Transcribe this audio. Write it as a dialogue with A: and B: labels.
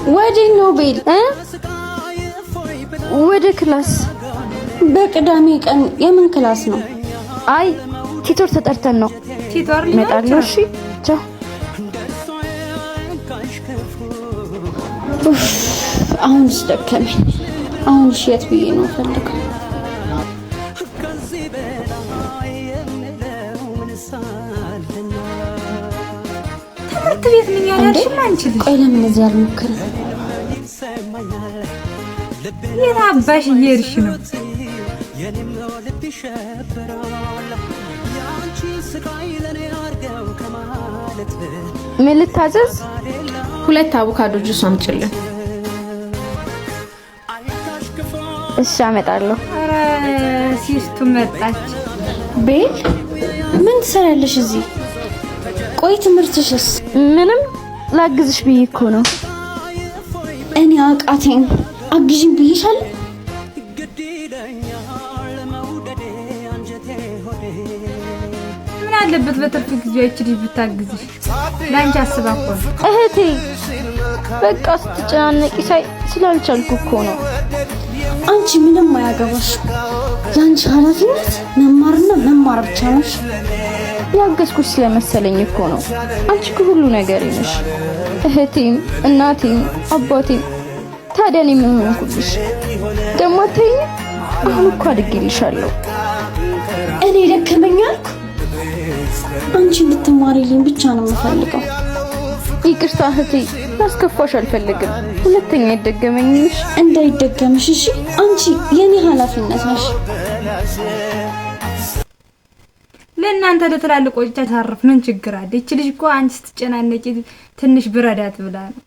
A: ወዴት ነው ቤል?
B: ወደ ክላስ።
A: በቅዳሜ ቀን የምን ክላስ ነው?
B: አይ ቲቶር ተጠርተን ነው።
C: ቲቶር
B: እመጣለሁ። እሺ ቻው።
A: አሁንስ ደከመኝ። አሁንስ የት ብዬ ነው ፈልገው?
C: ትምህርት ቤት ምን ያላልሽ አንቺ ልጅ?
A: ቆይ ለምን እዚህ አልሞክርም?
C: የት አባሽ እየሄድሽ ነው?
B: ምን ልታዘዝ?
A: 2 አቮካዶ ጁስ አምጪልን።
B: እሺ አመጣለሁ።
C: ኧረ ሲስቱ መጣች።
A: ቤል ምን ትሰራለሽ እዚህ? ቆይ ትምህርትሽስ?
B: ምንም ላግዝሽ ብዬ እኮ ነው።
A: እኔ አቃተኝ። አግዢኝ ብዬሻለሁ።
C: ምን አለበት በትርፍ ጊዜዋ እቺ ልጅ ብታግዝሽ? ላንቺ አስባ እኮ ነው።
B: እህቴ በቃ ስትጨናነቂ ሳይ ስላልቻልኩ እኮ ነው።
A: አንቺ ምንም አያገባሽ። ያንቺ ኃላፊነት መማርና መማር ብቻ ነው።
B: ያገዝኩሽ ስለመሰለኝ እኮ ነው። አንቺ ሁሉ ነገር ነሽ፣ እህቴም እናቴም አባቴም። ታዲያ እኔ ምን ሆንኩልሽ? ደግሞ ተይኝ። አሁን እኮ አድጌልሻለሁ።
A: እኔ ደከመኛል። አንቺ እንድትማሪልኝ ብቻ ነው የምፈልገው።
B: ይቅርታ እህቴ፣ ማስከፋሽ አልፈልግም። ሁለተኛ ይደገመኝሽ
A: እንዳይደገምሽ እሺ? አንቺ የኔ ኃላፊነት ነሽ።
C: ለእናንተ ለትላልቆች ታሳርፍ ምን ችግር አለ? እቺ ልጅ እኮ አንቺ ስትጨናነቂ ትንሽ ብረዳት ብላ ነው።